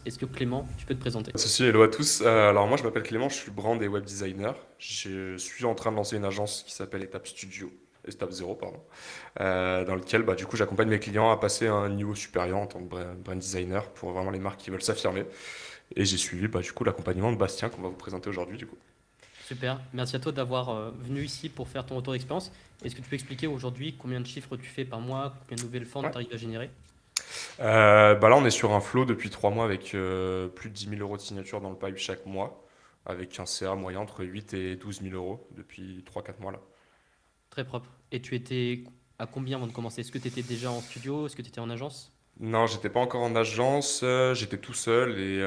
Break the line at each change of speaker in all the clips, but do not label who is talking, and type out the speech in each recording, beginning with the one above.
Est-ce que Clément, tu peux te présenter?
Pas de souci, hello à tous. Alors moi je m'appelle Clément, je suis brand et web designer. Je suis en train de lancer une agence qui s'appelle Étape Studio, Étape Zéro, pardon, dans lequel du coup j'accompagne mes clients à passer à un niveau supérieur en tant que brand designer pour vraiment les marques qui veulent s'affirmer. Et j'ai suivi du coup l'accompagnement de Bastien qu'on va vous présenter aujourd'hui du coup.
Super. Merci à toi d'avoir venu ici pour faire ton retour d'expérience. Est-ce que tu peux expliquer aujourd'hui combien de chiffres tu fais par mois, combien de nouvelles ventes
Ouais.
tu arrives à générer?
Là on est sur un flow depuis 3 mois avec plus de 10 000 euros de signature dans le pipe chaque mois, avec un CA moyen entre 8 et 12 000 euros depuis 3 4 mois là.
Très propre. Et tu étais à combien avant de commencer? Est-ce que tu étais déjà en studio? Est-ce que tu étais en agence?
Non, j'étais pas encore en agence, j'étais tout seul et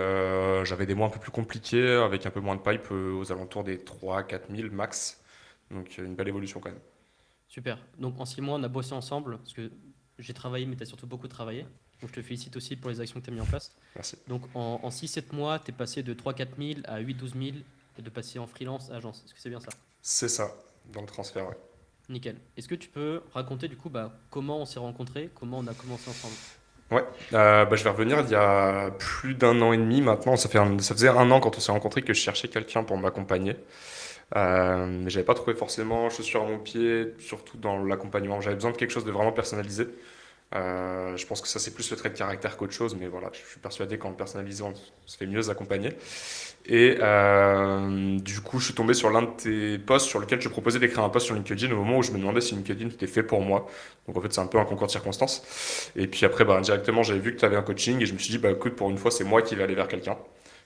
j'avais des mois un peu plus compliqués avec un peu moins de pipe aux alentours des 3 4 000 max. Donc une belle évolution quand même.
Super. Donc en 6 mois, on a bossé ensemble parce que j'ai travaillé, mais tu as surtout beaucoup travaillé. Donc je te félicite aussi pour les actions que tu as mis en place.
Merci.
Donc en 6-7 mois, tu es passé de 3-4 000 à 8-12 000 et de passer en freelance à agence. Est-ce que c'est bien ça?
C'est ça, dans le transfert, ouais.
Nickel. Est-ce que tu peux raconter du coup comment on s'est rencontrés, comment on a commencé ensemble?
Ouais, je vais revenir il y a plus d'un an et demi maintenant. Ça faisait un an quand on s'est rencontrés que je cherchais quelqu'un pour m'accompagner. Mais j'avais pas trouvé forcément chaussure à mon pied, surtout dans l'accompagnement. J'avais besoin de quelque chose de vraiment personnalisé. Je pense que ça, c'est plus le trait de caractère qu'autre chose, mais voilà, je suis persuadé qu'en le personnalisant, on se fait mieux accompagner. Et du coup, je suis tombé sur l'un de tes posts sur lequel je proposais d'écrire un post sur LinkedIn au moment où je me demandais si LinkedIn était fait pour moi. Donc en fait, c'est un peu un concours de circonstances. Et puis après, indirectement, j'avais vu que tu avais un coaching et je me suis dit, écoute, pour une fois, c'est moi qui vais aller vers quelqu'un.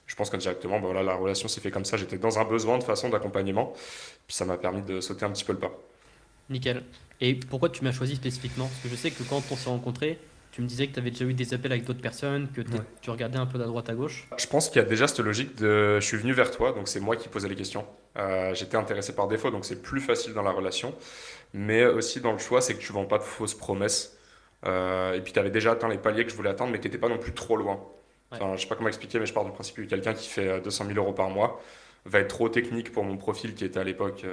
Je pense qu'indirectement, voilà, la relation s'est fait comme ça. J'étais dans un besoin de façon d'accompagnement. Puis ça m'a permis de sauter un petit peu le pas.
Nickel. Et pourquoi tu m'as choisi spécifiquement? Parce que je sais que quand on s'est rencontrés, tu me disais que tu avais déjà eu des appels avec d'autres personnes, que
Ouais.
tu regardais un peu à droite à gauche.
Je pense qu'il y a déjà cette logique de je suis venu vers toi, donc c'est moi qui posais les questions. J'étais intéressé par défaut, donc c'est plus facile dans la relation. Mais aussi dans le choix, c'est que tu vends pas de fausses promesses. Et puis tu avais déjà atteint les paliers que je voulais atteindre, mais tu n'étais pas non plus trop loin.
Ouais.
Enfin, je sais pas comment expliquer, mais je pars du principe que quelqu'un qui fait 200 000 euros par mois va être trop technique pour mon profil qui était à l'époque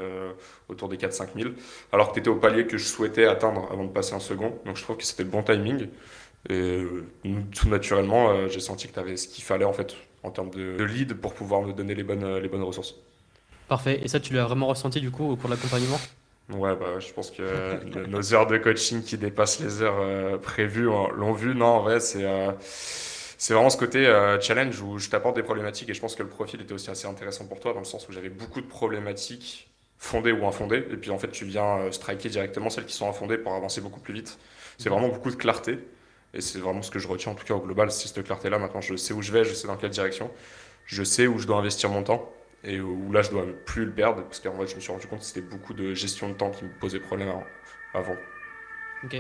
autour des 4 5 000, alors que tu étais au palier que je souhaitais atteindre avant de passer en second. Donc je trouve que c'était le bon timing. Et tout naturellement, j'ai senti que tu avais ce qu'il fallait en fait en termes de lead pour pouvoir me donner les bonnes ressources.
Parfait. Et ça, tu l'as vraiment ressenti du coup au cours de l'accompagnement?
Ouais, je pense que nos heures de coaching qui dépassent les heures prévues l'ont vu. Non, en vrai, c'est vraiment ce côté challenge où je t'apporte des problématiques et je pense que le profil était aussi assez intéressant pour toi dans le sens où j'avais beaucoup de problématiques fondées ou infondées et puis en fait tu viens striker directement celles qui sont infondées pour avancer beaucoup plus vite. C'est
Mhm.
vraiment beaucoup de clarté et c'est vraiment ce que je retiens en tout cas au global, c'est cette clarté-là. Maintenant, je sais où je vais, je sais dans quelle direction, je sais où je dois investir mon temps et où là je dois plus le perdre parce qu'en vrai je me suis rendu compte que c'était beaucoup de gestion de temps qui me posait problème avant.
Ok.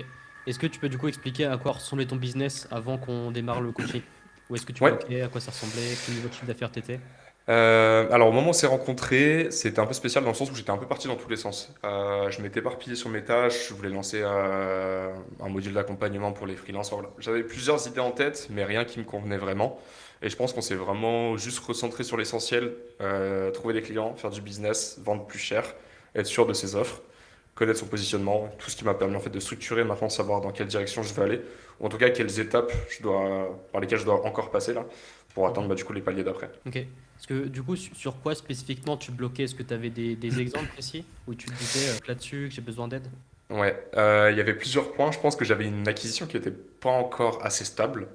Est-ce que tu peux du coup expliquer à quoi ressemblait ton business avant qu'on démarre le coaching? Où est-ce que tu
Ouais.
bloquais, à quoi ça ressemblait, quel niveau de chiffre d'affaires t'étais?
Alors au moment où on s'est rencontrés, c'était un peu spécial dans le sens où j'étais un peu parti dans tous les sens. Je m'étais éparpillé sur mes tâches, je voulais lancer un module d'accompagnement pour les freelances. Enfin, voilà. J'avais plusieurs idées en tête, mais rien qui me convenait vraiment. Et je pense qu'on s'est vraiment juste recentré sur l'essentiel, trouver des clients, faire du business, vendre plus cher, être sûr de ses offres, connaître son positionnement, tout ce qui m'a permis en fait de structurer, maintenant savoir dans quelle direction je veux aller, ou en tout cas quelles étapes par lesquelles je dois encore passer là, pour atteindre
Mhm.
du coup les paliers d'après.
Ok. Parce que du coup, sur quoi spécifiquement tu bloquais? Est-ce que tu avais des exemples précis où tu te disais là-dessus que j'ai besoin d'aide?
Ouais, il y avait plusieurs points. Je pense que j'avais une acquisition qui n'était pas encore assez stable.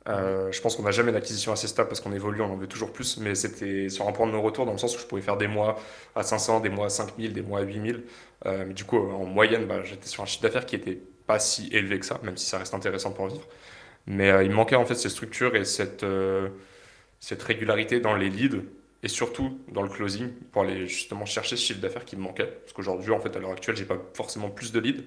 Mhm.
Je pense qu'on n'a jamais d'acquisition assez stable parce qu'on évolue, on en veut toujours plus, mais c'était sur un point de non-retour dans le sens où je pouvais faire des mois à 500, des mois à 5000, des mois à 8000. Mais du coup, en moyenne, j'étais sur un chiffre d'affaires qui était pas si élevé que ça, même si ça reste intéressant pour vivre. Mais il me manquait en fait cette structure et cette régularité dans les leads et surtout dans le closing pour aller justement chercher ce chiffre d'affaires qui me manquait. Parce qu'aujourd'hui, en fait, à l'heure actuelle, j'ai pas forcément plus de leads,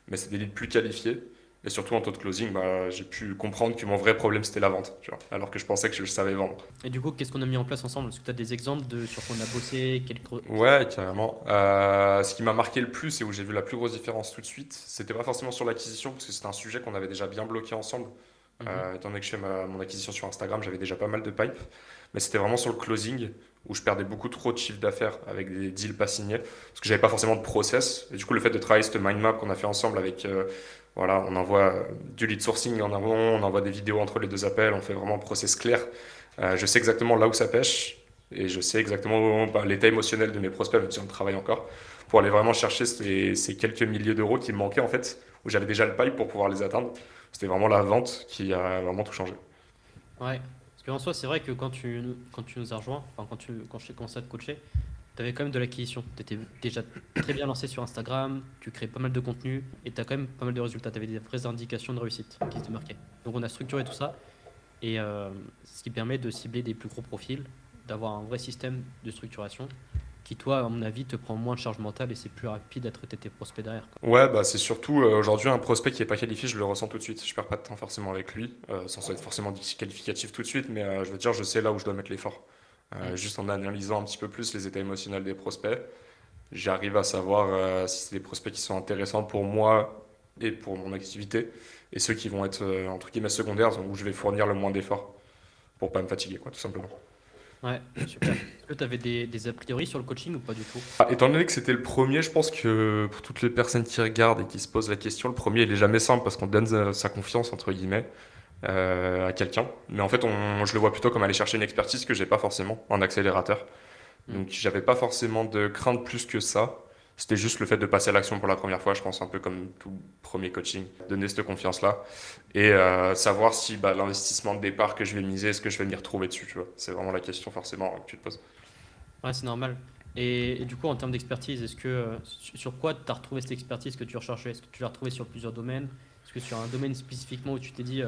mais c'est des leads plus qualifiés. Et surtout en taux de closing, j'ai pu comprendre que mon vrai problème c'était la vente, tu vois, alors que je pensais que je savais vendre.
Et du coup, qu'est-ce qu'on a mis en place ensemble? Est-ce que tu as des exemples de sur quoi on a bossé,
Ouais, carrément. Ce qui m'a marqué le plus et où j'ai vu la plus grosse différence tout de suite, c'était pas forcément sur l'acquisition, parce que c'était un sujet qu'on avait déjà bien bloqué ensemble.
Mhm.
Étant donné que je fais mon acquisition sur Instagram, j'avais déjà pas mal de pipe. Mais c'était vraiment sur le closing où je perdais beaucoup trop de chiffre d'affaires avec des deals pas signés. Parce que j'avais pas forcément de process. Et du coup, le fait de travailler cette mind map qu'on a fait ensemble avec, voilà, on envoie du lead sourcing en amont, on envoie des vidéos entre les deux appels, on fait vraiment un process clair Je sais exactement là où ça pêche et je sais exactement l'état émotionnel de mes prospects, même si on travaille encore, pour aller vraiment chercher ces quelques milliers d'euros qui me manquaient en fait, où j'avais déjà le pipe pour pouvoir les atteindre. C'était vraiment la vente qui a vraiment tout changé.
Ouais. Parce qu'en soi, c'est vrai que quand tu nous as rejoints, enfin quand j'ai commencé à te coacher, tu avais quand même de l'acquisition. Tu étais déjà très bien lancé sur Instagram, tu crées pas mal de contenu et tu as quand même pas mal de résultats. Tu avais des vraies indications de réussite qui étaient marquées. Donc on a structuré tout ça et ce qui permet de cibler des plus gros profils, d'avoir un vrai système de structuration qui, toi, à mon avis, te prend moins de charge mentale et c'est plus rapide à traiter tes prospects derrière, quoi.
Ouais, bah c'est surtout aujourd'hui un prospect qui est pas qualifié, je le ressens tout de suite. Je perds pas de temps forcément avec lui, sans être forcément qualificatif tout de suite, mais je veux dire, je sais là où je dois mettre l'effort.
Mm.
Juste en analysant un petit peu plus les états émotionnels des prospects, j'arrive à savoir si c'est des prospects qui sont intéressants pour moi et pour mon activité, et ceux qui vont être entre guillemets secondaires, où je vais fournir le moins d'efforts pour pas me fatiguer, quoi, tout simplement.
Ouais, super. Est-ce que tu avais des a priori sur le coaching ou pas du tout?
Étant donné que c'était le premier, je pense que pour toutes les personnes qui regardent et qui se posent la question, le premier, il est jamais simple parce qu'on donne sa confiance, entre guillemets, à quelqu'un. Mais en fait, je le vois plutôt comme aller chercher une expertise que j'ai pas forcément en accélérateur.
Mm.
Donc, j'avais pas forcément de crainte plus que ça. C'était juste le fait de passer à l'action pour la première fois, je pense, un peu comme tout premier coaching. Donner cette confiance-là et savoir si l'investissement de départ que je vais miser, est-ce que je vais m'y retrouver dessus, tu vois. C'est vraiment la question forcément que tu te poses.
Ouais, c'est normal. Et du coup, en termes d'expertise, est-ce que sur quoi tu as retrouvé cette expertise que tu recherchais? Est-ce que tu l'as retrouvée sur plusieurs domaines? Est-ce que sur un domaine spécifiquement où tu t'es dit,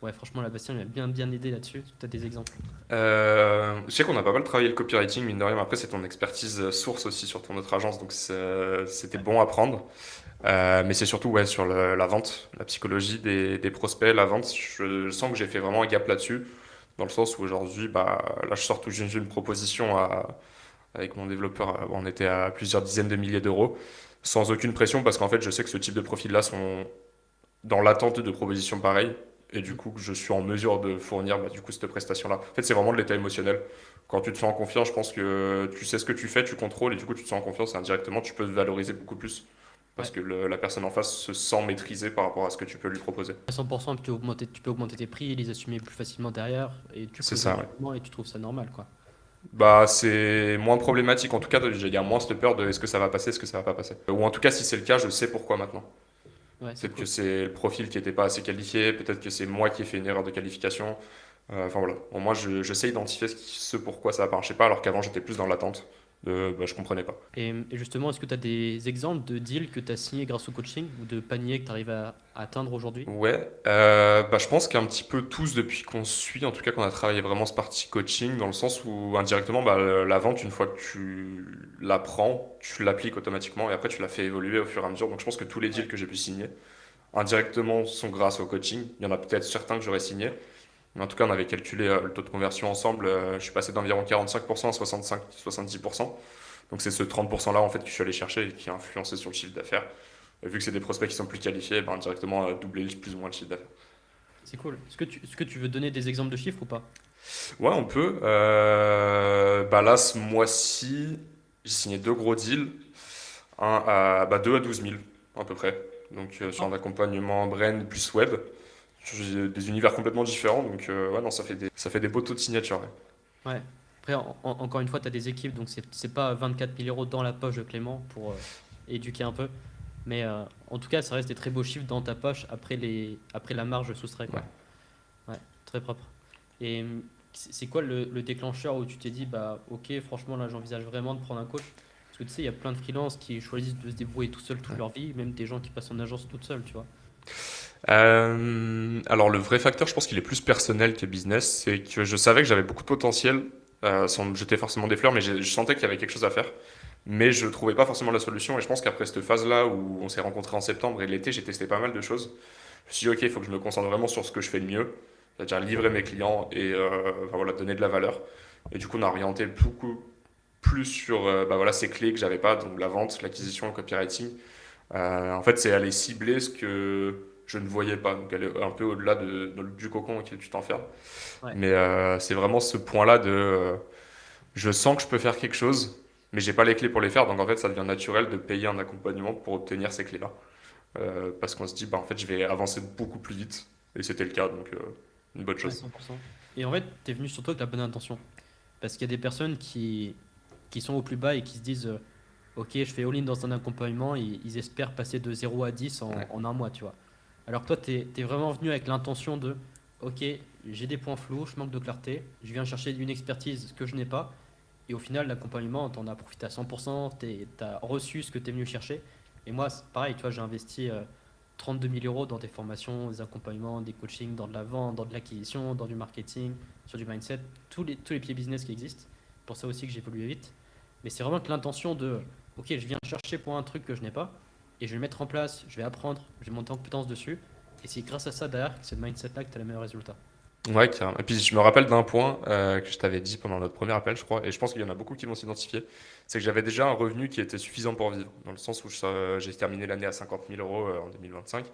ouais, franchement, la Bastien, il m'a bien aidé là-dessus? Est-ce que tu as des exemples?
Je sais qu'on a pas mal travaillé le copywriting, mine de rien, mais après c'est ton expertise source aussi sur ton autre agence, donc c'était
Ouais.
bon à prendre. Mais c'est surtout ouais, sur la vente, la psychologie des prospects, la vente, je sens que j'ai fait vraiment un gap là-dessus, dans le sens où aujourd'hui, là je sors tout juste une proposition avec mon développeur, on était à plusieurs dizaines de milliers d'euros, sans aucune pression, parce qu'en fait je sais que ce type de profils-là sont dans l'attente de propositions pareilles. Et du
Mm.
coup, que je suis en mesure de fournir du coup, cette prestation-là. En fait, c'est vraiment de l'état émotionnel. Quand tu te sens en confiance, je pense que tu sais ce que tu fais, tu contrôles, et du coup, tu te sens en confiance, et indirectement, tu peux te valoriser beaucoup plus. Parce
Ouais.
que la personne en face se sent maîtrisée par rapport à ce que tu peux lui proposer.
À 100%, tu peux augmenter tes prix, les assumer plus facilement derrière, et tu
C'est
closes
ça, ouais.
directement et tu trouves ça normal, quoi.
C'est moins problématique. En tout cas, il y a moins cette peur de est-ce que ça va passer, est-ce que ça va pas passer. Ou en tout cas, si c'est le cas, je sais pourquoi maintenant.
Ouais, c'est
Peut-être que
cool.
c'est le profil qui n'était pas assez qualifié, peut-être que c'est moi qui ai fait une erreur de qualification. Enfin voilà, au moins je sais identifier ce pourquoi ça ne marchait pas, alors qu'avant j'étais plus dans l'attente de je comprenais pas.
Et justement, est-ce que tu as des exemples de deals que tu as signés grâce au coaching ou de paniers que tu arrives à atteindre aujourd'hui?
Ouais, je pense qu'un petit peu tous depuis qu'on suit, en tout cas qu'on a travaillé vraiment ce parti coaching, dans le sens où indirectement la vente, une fois que tu l'apprends, tu l'appliques automatiquement et après tu la fais évoluer au fur et à mesure. Donc je pense que tous les
Ouais.
deals que j'ai pu signer, indirectement, sont grâce au coaching. Il y en a peut-être certains que j'aurais signés. Mais en tout cas, on avait calculé le taux de conversion ensemble. Je suis passé d'environ 45% à 65-70%. Donc c'est ce 30% là en fait que je suis allé chercher et qui a influencé sur le chiffre d'affaires. Et vu que c'est des prospects qui sont plus qualifiés, directement doubler plus ou moins le chiffre d'affaires.
C'est cool. Est-ce que tu veux donner des exemples de chiffres ou pas?
Ouais, on peut. Là, ce mois-ci, j'ai signé deux gros deals. Deux à 12 000 à peu près. Donc sur un
D'accord.
accompagnement brand plus web. Sur des univers complètement différents. Donc ouais, non, ça fait des beaux taux de signature. Ouais.
Ouais. Après, encore une fois, tu as des équipes, donc c'est pas 24 000 euros dans la poche de Clément pour éduquer un peu. Mais en tout cas, ça reste des très beaux chiffres dans ta poche après la marge soustrait,
Ouais.
quoi. Ouais, très propre. Et c'est quoi le déclencheur où tu t'es dit, bah ok, franchement, là, j'envisage vraiment de prendre un coach? Parce que tu sais, il y a plein de freelances qui choisissent de se débrouiller tout seuls toute leur vie, même des gens qui passent en agence toute seule, tu vois.
Alors le vrai facteur, je pense qu'il est plus personnel que business, c'est que je savais que j'avais beaucoup de potentiel, sans me jeter forcément des fleurs, mais je sentais qu'il y avait quelque chose à faire, mais je trouvais pas forcément la solution. Et je pense qu'après cette phase-là où on s'est rencontrés en septembre et l'été, j'ai testé pas mal de choses. Je me suis dit ok, il faut que je me concentre vraiment sur ce que je fais de mieux, c'est-à-dire livrer mes clients et donner de la valeur. Et du coup, on a orienté beaucoup plus sur ces clés que j'avais pas, donc la vente, l'acquisition, le copywriting. En fait, c'est aller cibler ce que je ne voyais pas, donc aller un peu au-delà du cocon auquel tu t'enfermes.
Ouais,
Mais c'est vraiment ce point-là de je sens que je peux faire quelque chose, mais j'ai pas les clés pour les faire, donc en fait, ça devient naturel de payer un accompagnement pour obtenir ces clés-là. Parce qu'on se dit, en fait, je vais avancer beaucoup plus vite, et c'était le cas, donc une bonne
ouais,
chose.
100%. Et en fait, tu es venu surtout avec la bonne intention. Parce qu'il y a des personnes qui sont au plus bas et qui se disent ok, je fais all-in dans un accompagnement, et ils espèrent passer de 0 à 10
Ouais.
en un mois, tu vois. Alors que toi, tu es vraiment venu avec l'intention de ok, j'ai des points flous, je manque de clarté, je viens chercher une expertise que je n'ai pas, et au final, l'accompagnement, tu en as profité à 100%, tu as reçu ce que tu es venu chercher. Et moi, c'est pareil, tu vois, j'ai investi 32 000 euros dans des formations, des accompagnements, des coachings, dans de la vente, dans de l'acquisition, dans du marketing, sur du mindset, tous les pieds business qui existent. Pour ça aussi que j'ai évolué vite. Mais c'est vraiment que l'intention de, ok, je viens chercher pour un truc que je n'ai pas, et je vais le mettre en place, je vais apprendre, je vais monter en compétence dessus. Et c'est grâce à ça, derrière, c'est le mindset-là que tu as les meilleurs résultats.
Ouais, carrément. Et puis je me rappelle d'un point que je t'avais dit pendant notre premier appel, je crois, et je pense qu'il y en a beaucoup qui vont s'identifier, c'est que j'avais déjà un revenu qui était suffisant pour vivre, dans le sens où j'ai terminé l'année à 50 000 euros en 2025.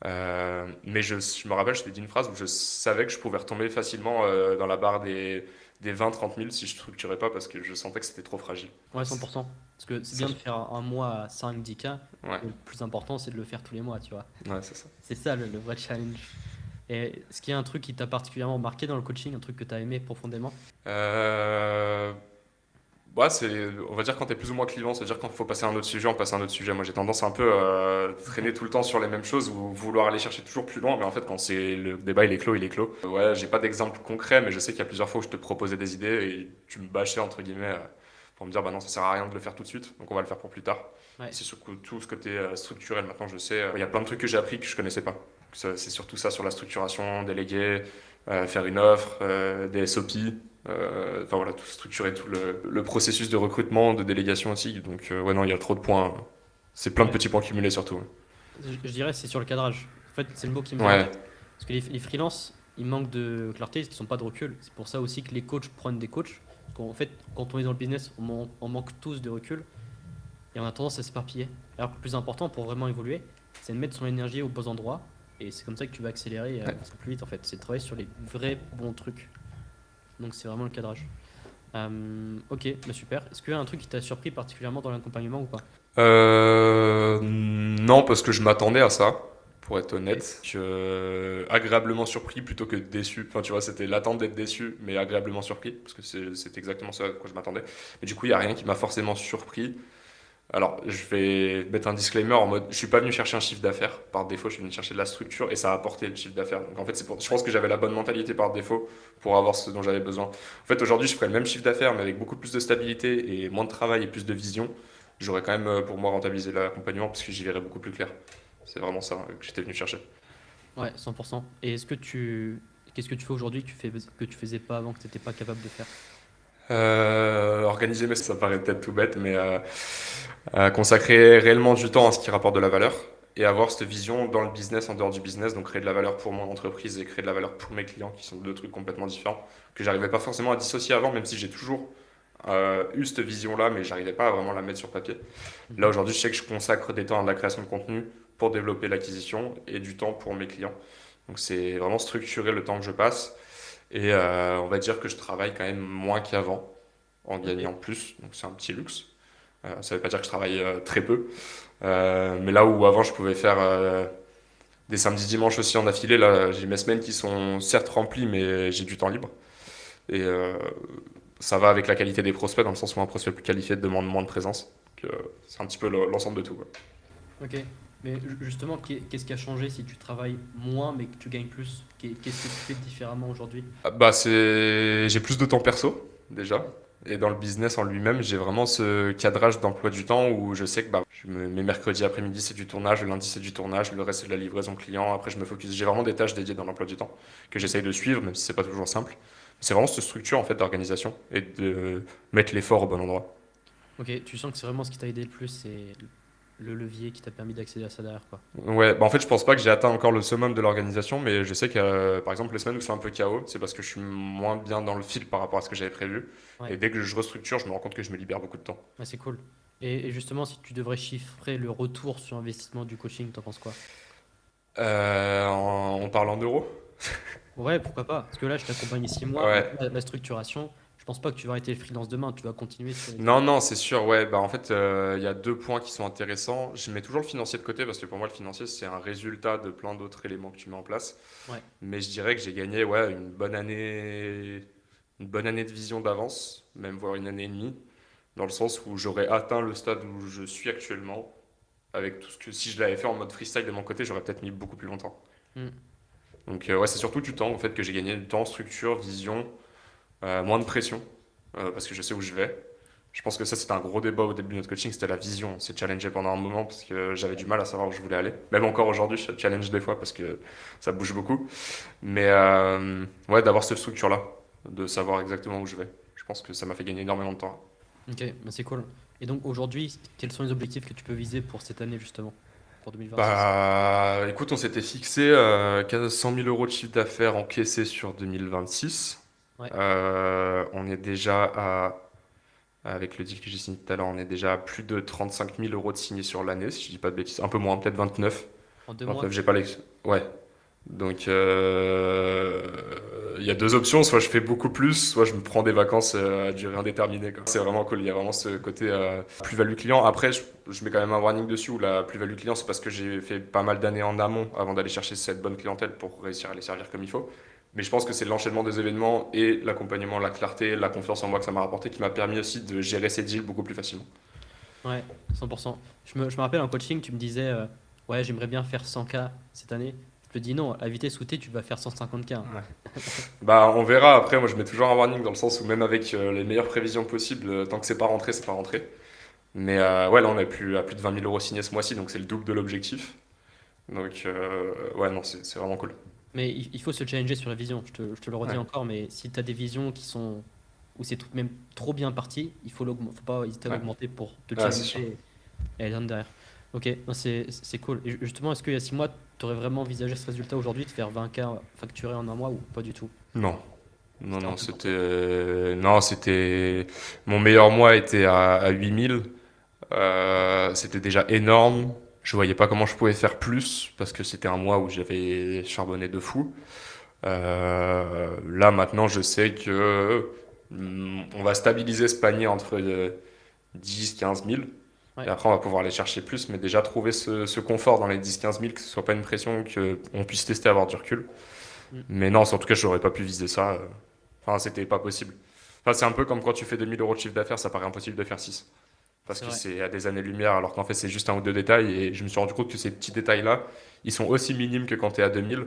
Mais je me rappelle, je t'ai dit une phrase où je savais que je pouvais retomber facilement dans la barre des 20-30 000 si je structurais pas parce que je sentais que c'était trop fragile.
Ouais, 100%. Parce que c'est
Ça,
bien de faire un mois à 5-10K,
ouais,
mais le plus important, c'est de le faire tous les mois, tu vois.
ouais, c'est ça.
C'est ça le vrai challenge. Et est-ce qu'il y a un truc qui t'a particulièrement marqué dans le coaching, un truc que tu as aimé profondément?
Euh, Ouais, on va dire quand t'es plus ou moins clivant, c'est-à-dire quand il faut passer à un autre sujet, on passe à un autre sujet. Moi, j'ai tendance à un peu traîner tout le temps sur les mêmes choses ou vouloir aller chercher toujours plus loin, mais en fait, quand c'est le débat, il est clos, il est clos. Ouais, j'ai pas d'exemple concret, mais je sais qu'il y a plusieurs fois où je te proposais des idées et tu me bâchais, entre guillemets, pour me dire, bah non, ça sert à rien de le faire tout de suite, donc on va le faire pour plus tard.
Ouais,
C'est surtout tout ce côté structurel. Maintenant, je sais, il y a plein de trucs que j'ai appris que je connaissais pas. C'est surtout ça sur la structuration, déléguer, faire une offre, des SOP. Enfin voilà, tout structurer tout le processus de recrutement, de délégation aussi. Donc ouais, non, il y a trop de points. C'est plein de
ouais.
petits points cumulés surtout.
Je dirais que c'est sur le cadrage. En fait, c'est le mot qui me vient en
Ouais,
tête. Parce que les freelances, ils manquent de clarté, ils n'ont pas de recul. C'est pour ça aussi que les coachs prennent des coachs. Parce qu'en fait, quand on est dans le business, on manque tous de recul et on a tendance à s'éparpiller. Alors que le plus important pour vraiment évoluer, c'est de mettre son énergie aux bons endroits. Et c'est comme ça que tu vas accélérer et
ouais.
avancer plus vite en fait. C'est de travailler sur les vrais bons trucs. Donc c'est vraiment le cadrage. Ok, bah super. Est-ce qu'il y a un truc qui t'a surpris particulièrement dans l'accompagnement ou pas?
Non, parce que je m'attendais à ça, pour être
Ok.
honnête. Agréablement surpris plutôt que déçu. Enfin, tu vois, c'était l'attente d'être déçu, mais agréablement surpris, parce que c'est exactement ça à quoi je m'attendais. Mais du coup, il n'y a rien qui m'a forcément surpris. Alors, je vais mettre un disclaimer en mode, je suis pas venu chercher un chiffre d'affaires par défaut, je suis venu chercher de la structure et ça a apporté le chiffre d'affaires. Donc en fait, je pense que j'avais la bonne mentalité par défaut pour avoir ce dont j'avais besoin. En fait, aujourd'hui, je ferais le même chiffre d'affaires, mais avec beaucoup plus de stabilité et moins de travail et plus de vision. J'aurais quand même, pour moi, rentabilisé l'accompagnement parce que j'y verrais beaucoup plus clair. C'est vraiment ça que j'étais venu chercher.
Ouais, 100%. Et qu'est-ce que tu fais aujourd'hui que tu faisais pas avant, que tu n'étais pas capable de faire?
Organiser, mais ça paraît peut-être tout bête, mais consacrer réellement du temps à ce qui rapporte de la valeur et avoir cette vision dans le business, en dehors du business, donc créer de la valeur pour mon entreprise et créer de la valeur pour mes clients, qui sont deux trucs complètement différents, que j'arrivais pas forcément à dissocier avant, même si j'ai toujours eu cette vision-là, mais j'arrivais pas à vraiment la mettre sur papier. Là,
Mhm.
aujourd'hui, je sais que je consacre des temps à de la création de contenu pour développer l'acquisition et du temps pour mes clients. Donc c'est vraiment structurer le temps que je passe. Et on va dire que je travaille quand même moins qu'avant, en
Ok.
gagnant plus. Donc c'est un petit luxe. Ça veut pas dire que je travaille très peu. Mais là où avant je pouvais faire des samedis dimanches aussi en affilée, là j'ai mes semaines qui sont certes remplies, mais j'ai du temps libre. Et ça va avec la qualité des prospects, dans le sens où un prospect plus qualifié demande moins de présence. Donc, c'est un petit peu l'ensemble de tout, quoi.
Ok. Mais justement, qu'est-ce qui a changé si tu travailles moins mais que tu gagnes plus? Qu'est-ce que tu fais différemment aujourd'hui?
Ah, bah j'ai plus de temps perso déjà. Et dans le business en lui-même, j'ai vraiment ce cadrage d'emploi du temps où je sais que bah, mes mercredis après-midi c'est du tournage, le lundi c'est du tournage, le reste c'est de la livraison client. Après je me focus. J'ai vraiment des tâches dédiées dans l'emploi du temps que j'essaye de suivre, même si c'est pas toujours simple. C'est vraiment cette structure en fait d'organisation et de mettre l'effort au bon endroit.
Ok, tu sens que c'est vraiment ce qui t'a aidé le plus, c'est le levier qui t'a permis d'accéder à ça derrière, quoi.
Ouais, bah en fait je pense pas que j'ai atteint encore le summum de l'organisation, mais je sais que par exemple les semaines où c'est un peu chaos, c'est parce que je suis moins bien dans le fil par rapport à ce que j'avais prévu.
Ouais,
Et dès que je restructure, je me rends compte que je me libère beaucoup de temps.
ouais, c'est cool. Et justement, si tu devrais chiffrer le retour sur investissement du coaching, t'en penses quoi?
On parle en euros?
Ouais, pourquoi pas? Parce que là, je t'accompagne 6 mois, mais
Ouais,
la structuration, je pense pas que tu vas arrêter le freelance demain, tu vas continuer sur les
Non, non, c'est sûr, ouais. Bah, en fait, il y a deux points qui sont intéressants. Je mets toujours le financier de côté parce que pour moi, le financier, c'est un résultat de plein d'autres éléments que tu mets en place.
Ouais,
Mais je dirais que j'ai gagné, ouais, une bonne année de vision d'avance, même voire une année et demie, dans le sens où j'aurais atteint le stade où je suis actuellement, avec tout ce que si je l'avais fait en mode freestyle de mon côté, j'aurais peut-être mis beaucoup plus longtemps.
hmm,
Donc, ouais, c'est surtout du temps, en fait, que j'ai gagné du temps, structure, vision, moins de pression, parce que je sais où je vais. Je pense que ça, c'était un gros débat au début de notre coaching, c'était la vision. On s'est challengé pendant un moment parce que j'avais du mal à savoir où je voulais aller. Même encore aujourd'hui, je challenge des fois parce que ça bouge beaucoup. Mais ouais, d'avoir cette structure-là, de savoir exactement où je vais. Je pense que ça m'a fait gagner énormément de temps.
ok, bah, c'est cool. Et donc aujourd'hui, quels sont les objectifs que tu peux viser pour cette année justement, pour 2026?
Bah, écoute, on s'était fixé 100 000 euros de chiffre d'affaires encaissé sur 2026.
Ouais,
On est déjà avec le deal que j'ai signé tout à l'heure, on est déjà à plus de 35 000 euros de signés sur l'année, si je dis pas de bêtises. Un peu moins, peut-être 29.
en 2 mois.
29, j'ai pas l'ex. Ouais. Donc, il y a deux options. Soit je fais beaucoup plus, soit je me prends des vacances à durée indéterminée, quoi. C'est vraiment cool. Il y a vraiment ce côté plus-value client. Après, je mets quand même un warning dessus où la plus-value client, c'est parce que j'ai fait pas mal d'années en amont avant d'aller chercher cette bonne clientèle pour réussir à les servir comme il faut. Mais je pense que c'est l'enchaînement des événements et l'accompagnement, la clarté, la confiance en moi que ça m'a rapporté qui m'a permis aussi de gérer ces deals beaucoup plus facilement.
Ouais, 100%. Je me rappelle en coaching, tu me disais, ouais, j'aimerais bien faire 100K cette année. Je te dis non, à vitesse où t'es, tu vas faire 150K, hein.
Ouais. Bah, on verra. Après, moi, je mets toujours un warning dans le sens où même avec les meilleures prévisions possibles, tant que c'est pas rentré, c'est pas rentré. Mais ouais, là, on est à plus de 20 000 euros signés ce mois-ci, donc c'est le double de l'objectif. Donc, ouais, non, c'est vraiment cool.
Mais il faut se challenger sur la vision, je te le redis
Ouais,
encore, mais si tu as des visions qui sont où c'est même trop bien parti, faut pas hésiter à
ouais,
l'augmenter pour te
ouais, c'est sûr.
challenger et aller derrière. Ok, non, c'est cool. Et justement, est-ce qu'il y a 6 mois, tu aurais vraiment envisagé ce résultat aujourd'hui, de faire 20K facturé en un mois ou pas du tout?
Non, non,
C'était un
non,
peu pour
c'était.
toi.
Non, c'était. Mon meilleur mois était à 8 000. C'était déjà énorme. Je voyais pas comment je pouvais faire plus parce que c'était un mois où j'avais charbonné de fou. Là, maintenant, je sais que on va stabiliser ce panier entre 10 15 000. Et
Ouais.
après, on va pouvoir aller chercher plus, mais déjà trouver ce confort dans les 10 15 000, que ce soit pas une pression, qu'on puisse tester, avoir du recul.
Mm.
Mais non, en tout cas, je n'aurais pas pu viser ça. Enfin, c'était pas possible. Enfin, c'est un peu comme quand tu fais 2 000 euros de chiffre d'affaires, ça paraît impossible de faire 6. Parce
C'est
que
vrai.
c'est à des années-lumière, alors qu'en fait, c'est juste un ou deux détails. Et je me suis rendu compte que ces petits détails-là, ils sont aussi minimes que quand tu es à 2 000,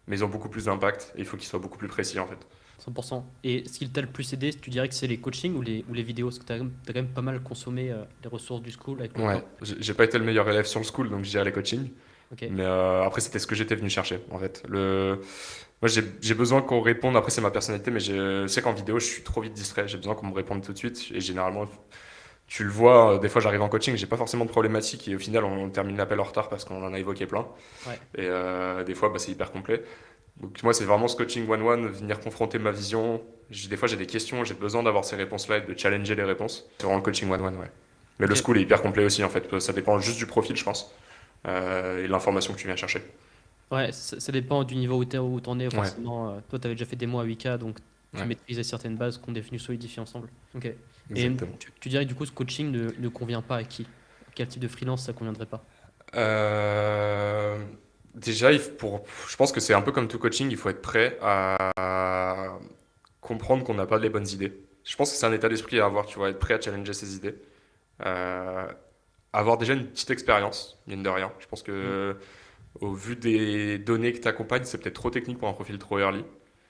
mais ils ont beaucoup plus d'impact. Et il faut qu'ils soient beaucoup plus précis, en fait.
100%. Et ce qui t'a le plus aidé, tu dirais que c'est les coachings ou les vidéos? Parce que tu as, quand même pas mal consommé les ressources du school avec le
Ouais,
temps.
j'ai pas été le meilleur élève sur le school, donc je dirais les coachings.
Ok.
Mais après, c'était ce que j'étais venu chercher, en fait. Moi, j'ai besoin qu'on réponde. Après, c'est ma personnalité, mais je sais qu'en vidéo, je suis trop vite distrait. J'ai besoin qu'on me réponde tout de suite. Et généralement, tu le vois, des fois, j'arrive en coaching, j'ai pas forcément de problématique. Et au final, on termine l'appel en retard parce qu'on en a évoqué plein.
Ouais.
Et des fois, bah, c'est hyper complet. Donc, moi, c'est vraiment ce coaching one-one, venir confronter ma vision. Des fois, j'ai des questions, j'ai besoin d'avoir ces réponses-là et de challenger les réponses. C'est vraiment le coaching one-one, ouais. Mais le
Ok.
school est hyper complet aussi, en fait. Ça dépend juste du profil, je pense, et de l'information que tu viens chercher.
Ouais, ça dépend du niveau où t'en es,
Ouais,
forcément. Toi, tu avais déjà fait des mois à 8K, donc tu
ouais,
maîtrisais certaines bases qu'on est venu solidifier ensemble. Ok. Et
exactement.
tu dirais que du coup, ce coaching ne convient pas à qui? Quel type de freelance ça conviendrait pas?
Euh, déjà, je pense que c'est un peu comme tout coaching, il faut être prêt à comprendre qu'on n'a pas les bonnes idées. Je pense que c'est un état d'esprit à avoir, tu vois, être prêt à challenger ses idées. Euh, Avoir déjà une petite expérience, mine de rien. Je pense
Hmm.
que au vu des données que tu accompagnes, c'est peut-être trop technique pour un profil trop early.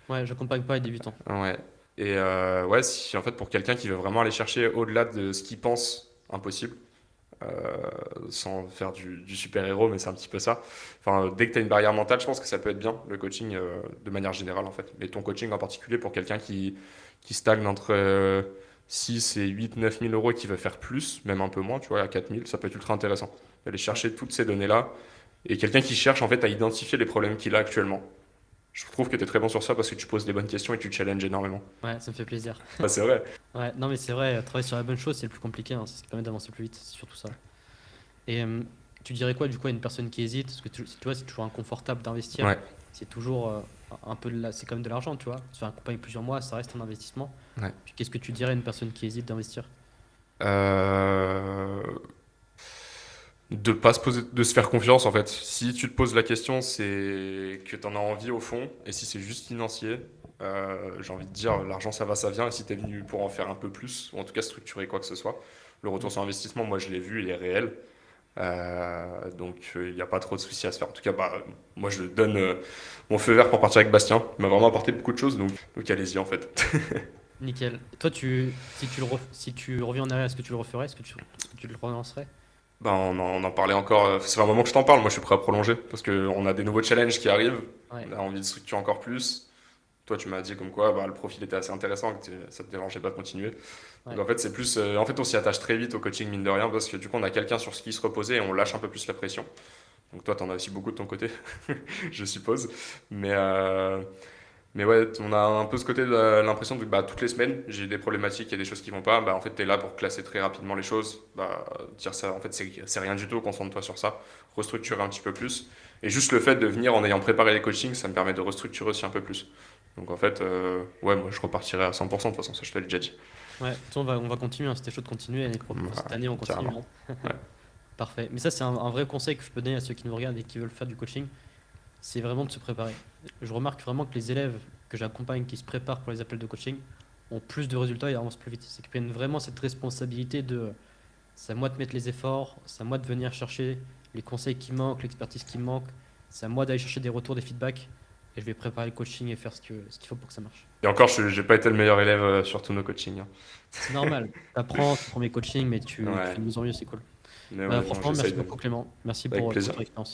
Ouais, j'accompagne pas les débutants.
Ouais. Et ouais, si en fait pour quelqu'un qui veut vraiment aller chercher au-delà de ce qu'il pense impossible, sans faire du super-héros, mais c'est un petit peu ça. Enfin, dès que tu as une barrière mentale, je pense que ça peut être bien, le coaching de manière générale, en fait. Mais ton coaching en particulier pour quelqu'un qui stagne entre 6 et 8 9 000 euros et qui veut faire plus, même un peu moins, tu vois, à 4 000, ça peut être ultra intéressant. Aller
Ouais.
chercher toutes ces données-là et quelqu'un qui cherche en fait à identifier les problèmes qu'il a actuellement. Je trouve que tu es très bon sur ça parce que tu poses des bonnes questions et tu challenges énormément.
Ouais, ça me fait plaisir.
Ah, c'est vrai.
Ouais, non, mais c'est vrai, travailler sur la bonne chose, c'est le plus compliqué, hein, c'est ce qui permet d'avancer plus vite, c'est surtout ça. Et tu dirais quoi du coup à une personne qui hésite? Parce que tu vois, c'est toujours inconfortable d'investir.
Ouais.
C'est toujours un peu c'est quand même de l'argent, tu vois. Se faire accompagner plusieurs mois, ça reste un investissement.
Ouais.
Puis qu'est-ce que tu dirais à une personne qui hésite d'investir?
Euh, de pas se poser, de se faire confiance en fait. Si tu te poses la question, c'est que tu en as envie au fond, et si c'est juste financier, j'ai envie de dire l'argent ça va, ça vient, et si tu es venu pour en faire un peu plus, ou en tout cas structurer quoi que ce soit, le retour
Mm.
sur investissement, moi je l'ai vu, il est réel. Donc il n'y a pas trop de soucis à se faire. En tout cas, bah, moi je donne mon feu vert pour partir avec Bastien. Il m'a vraiment apporté beaucoup de choses, donc allez-y en fait.
Nickel. Toi, si tu reviens en arrière, est-ce que tu le referais? Est-ce que tu le relancerais?
Bah, on en parlait encore. Ça fait un moment que je t'en parle. Moi, je suis prêt à prolonger parce qu'on a des nouveaux challenges qui arrivent.
Ouais,
On a envie de structurer encore plus. Toi, tu m'as dit comme quoi bah, le profil était assez intéressant, que ça te dérangeait pas de continuer. Donc,
ouais,
en fait, c'est plus. En fait, on s'y attache très vite au coaching, mine de rien, parce que du coup, on a quelqu'un sur ce qui se reposer et on lâche un peu plus la pression. Donc, toi, t'en as aussi beaucoup de ton côté, je suppose. Mais, euh, mais ouais, on a un peu ce côté de l'impression que bah, toutes les semaines, j'ai des problématiques, il y a des choses qui vont pas. Bah, en fait, tu es là pour classer très rapidement les choses. Bah, dire ça, en fait, c'est rien du tout, concentre-toi sur ça. Restructurer un petit peu plus. Et juste le fait de venir en ayant préparé les coachings, ça me permet de restructurer aussi un peu plus. Donc en fait, ouais, moi je repartirai à 100%, de toute façon, ça je te l'ai déjà dit.
ouais. De toute façon, on va continuer, hein. C'était chaud de continuer. Pour
Bah,
cette année, on continue,
carrément.
hein.
Ouais.
Parfait. Mais ça, c'est un vrai conseil que je peux donner à ceux qui nous regardent et qui veulent faire du coaching. C'est vraiment de se préparer. Je remarque vraiment que les élèves que j'accompagne qui se préparent pour les appels de coaching ont plus de résultats et avancent plus vite. C'est qu'ils prennent vraiment cette responsabilité de c'est à moi de mettre les efforts, c'est à moi de venir chercher les conseils qui manquent, l'expertise qui manque, c'est à moi d'aller chercher des retours, des feedbacks et je vais préparer le coaching et faire ce qu'il faut pour que ça marche.
Et encore, j'ai pas été le meilleur élève sur tous nos coachings, hein.
C'est normal. Tu apprends, tu prends mes coachings, mais tu fais
Ouais,
de mieux en mieux, c'est cool.
mais
Bah,
ouais, non,
franchement,
j'essaye
merci
de.
beaucoup Clément. Merci
Avec
pour
plaisir.
ton expérience.